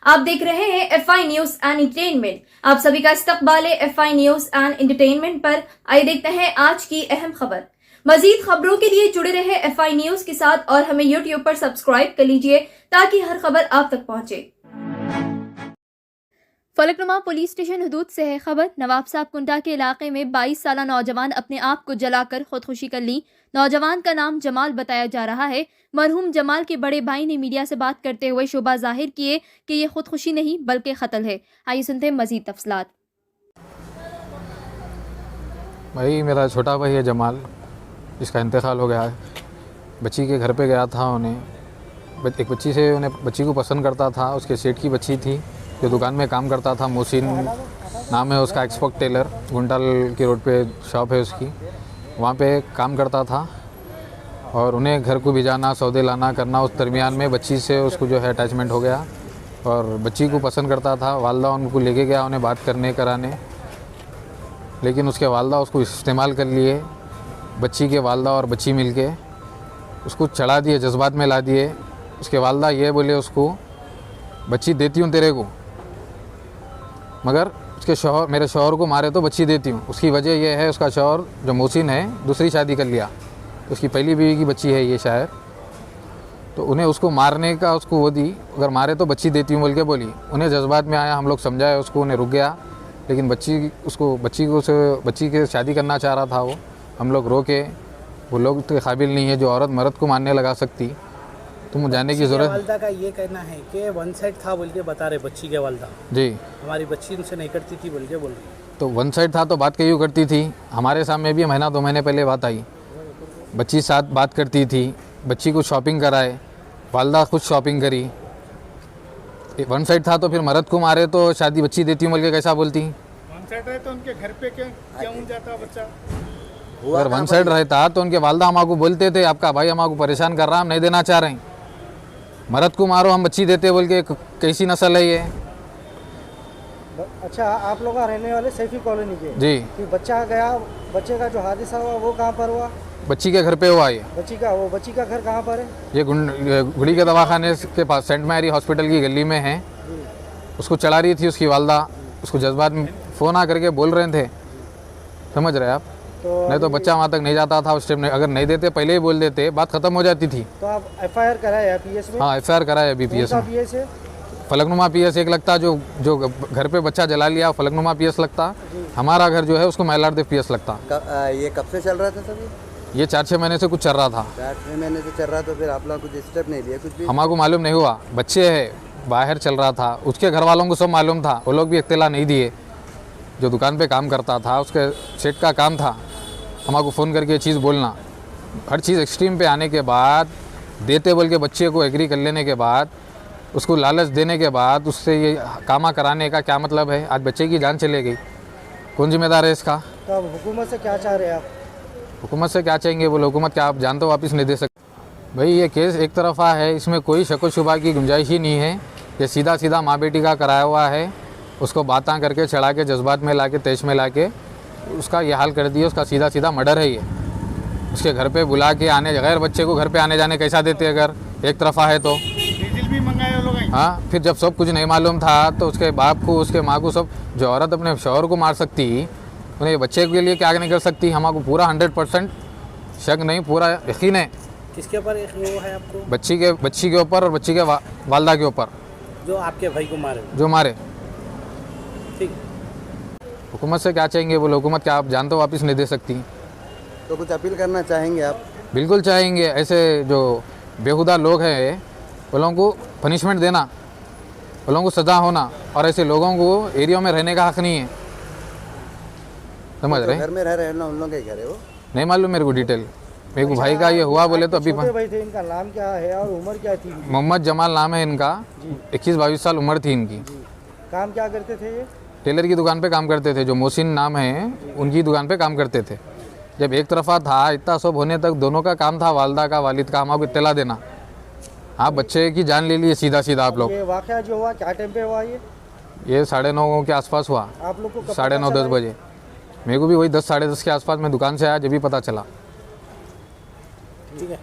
आप देख रहे हैं एफआई न्यूज एंड एंटरटेनमेंट। आप सभी का इस्तकबाल है एफआई न्यूज एंड एंटरटेनमेंट पर। आइए देखते हैं आज की अहम खबर। मजीद खबरों के लिए जुड़े रहे एफआई न्यूज के साथ और हमें यूट्यूब पर सब्सक्राइब कर लीजिए ताकि हर खबर आप तक पहुंचे। फलकनुमा पुलिस स्टेशन हदूद से है खबर। नवाब साहब कुंडा के इलाके में 22 साला नौजवान अपने आप को जलाकर खुदकुशी कर ली। नौजवान का नाम जमाल बताया जा रहा है। मरहूम जमाल के बड़े भाई ने मीडिया से बात करते हुए शुबा जाहिर किए कि ये खुदकुशी नहीं बल्कि कत्ल है। आइए सुनते हैं मजीद तफसीलात। भाई मेरा छोटा भाई है जमाल, इसका इंतकाल हो गया है। बच्ची के घर पे गया था, उन्हें एक बच्ची से उन्हें बच्ची को पसंद करता था। उसके सेठ की बच्ची थी जो दुकान में काम करता था। मोहसिन नाम है उसका, एक्सपोर्ट टेलर, गुंटाल की रोड पे शॉप है उसकी, वहाँ पे काम करता था। और उन्हें घर को भिजाना, सौदे लाना करना, उस दरमियान में बच्ची से उसको जो है अटैचमेंट हो गया और बच्ची को पसंद करता था। वालदा उनको लेके गया उन्हें बात करने कराने, लेकिन उसके वालदा उसको इस्तेमाल कर लिए। बच्ची के वालदा और बच्ची मिलके उसको चढ़ा दिए, जज्बात में ला दिए। उसके वालदा ये बोले उसको, बच्ची देती हूँ तेरे को, मगर उसके शौहर, मेरे शौहर को मारे तो बच्ची देती हूँ। उसकी वजह यह है, उसका शौहर जो मोहसिन है दूसरी शादी कर लिया, उसकी पहली बीवी की बच्ची है ये शायर, तो उन्हें उसको मारने का उसको वो दी, अगर मारे तो बच्ची देती हूँ बोल के बोली। उन्हें जज्बात में आया, हम लोग समझाए उसको, उन्हें रुक गया, लेकिन बच्ची के शादी करना चाह रहा था वो। हम लोग रोके, वो लोग तो काबिल नहीं है जो औरत मर्द को मारने लगा सकती। तुम जाने की ज़रूरत। वालदा का ये कहना है कि वन साइड था बोल के बता रहे बच्ची के वालदा जी, हमारी बच्ची उनसे नहीं करती थी बोल के बोल रही। तो वन साइड था तो बात क्यों करती थी? हमारे सामने भी महीना 2 महीने पहले बात आई, बच्ची साथ बात करती थी, बच्ची को शॉपिंग कराए, वालदा खुद शॉपिंग करी। वन साइड था तो फिर मर्द को मारे तो शादी बच्ची देती हूँ बोल के कैसा बोलती? वन साइड रहे तो उनके घर पे क्या जाता बच्चा? अगर वन साइड रहता तो उनके वालदा हमारे बोलते थे, आपका भाई हमारे परेशान कर रहा, हम नहीं देना चाह रहे हैं, मर्द को मारो हम बच्ची देते बोल के। कैसी नस्ल है ये? अच्छा, आप लोग रहने वाले सैफी कॉलोनी के जी। कि बच्चा गया, बच्चे का जो हादसा हुआ वो कहाँ पर हुआ? बच्ची के घर पे हुआ ये। बच्ची का घर कहाँ पर है? ये गुड़ी के दवाखाने के पास सेंट मैरी हॉस्पिटल की गली में है। उसको चढ़ा रही थी उसकी वालदा, उसको जज्बात में फ़ोन आ करके बोल रहे थे, समझ रहे आप? नहीं तो बच्चा वहाँ तक नहीं जाता था उस टाइम। अगर नहीं देते पहले ही बोल देते, बात खत्म हो जाती थी। तो आप एफआईआर कराए पीएस में? हाँ, एफआईआर कराए अभी पीएस में। पीएस है फलकनुमा पीएस एक लगता, जो घर पे बच्चा जला लिया फलकनुमा पीएस लगता। हमारा घर जो है उसको मैलारदेव पीएस लगता। ये कब से चल रहा था सर? ये 4-6 महीने से कुछ चल रहा था। 4-6 महीने से चल रहा, तो फिर आप लोग कुछ स्टेप नहीं लिया? कुछ भी हमारे मालूम नहीं हुआ, बच्चे है बाहर चल रहा था, उसके घर वालों को सब मालूम था, वो लोग भी इत्तला नहीं दिए। जो दुकान पे काम करता था उसके सेठ का काम था हमारे को फ़ोन करके चीज़ बोलना। हर चीज़ एक्सट्रीम पे आने के बाद, देते बोल के बच्चे को एग्री कर लेने के बाद, उसको लालच देने के बाद उससे ये कामा कराने का क्या मतलब है? आज बच्चे की जान चले गई, कौन जिम्मेदार है इसका? तो अब हुकूमत से क्या चाह रहे हैं आप? हुकूमत से क्या चाहेंगे? बोलो हुकूमत क्या आप जान तो वापस नहीं दे सकते। भाई ये केस एक तरफा है, इसमें कोई शक व शुबा की गुंजाइश ही नहीं है। ये सीधा माँ बेटी का कराया हुआ है। उसको बातें करके चढ़ा के जज्बात में ला के तेज में ला के उसका ये हाल कर दिया। उसका सीधा मर्डर है ये। उसके घर पे बुला के आने, गैर बच्चे को घर पे आने जाने कैसा देते अगर एक तरफा है तो? डीजल भी मंगाए लोग। हाँ, फिर जब सब कुछ नहीं मालूम था तो उसके बाप को, उसके माँ को, सब जो औरत अपने शौहर को मार सकती, उन्हें बच्चे के लिए क्या नहीं कर सकती? हमारे को पूरा 100% शक नहीं, पूरा यकीन है। किसके ऊपर वो है आपको? बच्ची के ऊपर और बच्ची के वालदा के ऊपर, जो आपके भाई को मारे। जो मारे। ठीक। हुकूमत से क्या चाहेंगे? बोलो हुकूमत क्या आप जान तो वापस नहीं दे सकती? तो कुछ अपील करना चाहेंगे आप? बिल्कुल चाहेंगे। ऐसे जो बेहुदा लोग हैं वो लोगों को पनिशमेंट देना, वो लोगों को सज़ा होना, और ऐसे लोगों को एरिया में रहने का हक़ नहीं है, समझ रहे? घर में रह रहे हैं ना, उन लोगों के घर है वो? नहीं मालूम मेरे को डिटेल। मेरे को भाई का ये हुआ बोले तो अभी। छोटे भाई थे, इनका नाम क्या है और उम्र क्या थी? मोहम्मद जमाल नाम है इनका, 21-22 साल उम्र थी इनकी। काम क्या करते थे ये? टेलर की दुकान पे काम करते थे। जो मोहसिन नाम है उनकी दुकान पे काम करते थे। जब एक तरफा था, इतना सब होने तक दोनों का काम था, वालदा का वालिद का, हमारे को इत्तला देना। आप बच्चे की जान ले लिए सीधा सीधा आप लोग। ये वाकया जो हुआ क्या टाइम पे हुआ ये 9:30 के आसपास हुआ, आप लोग को कब पता 9:30 चला 10 बजे। मेरे को भी वही 10 साढ़े 10 के आसपास मैं दुकान से आया जब भी पता चला। ठीक है।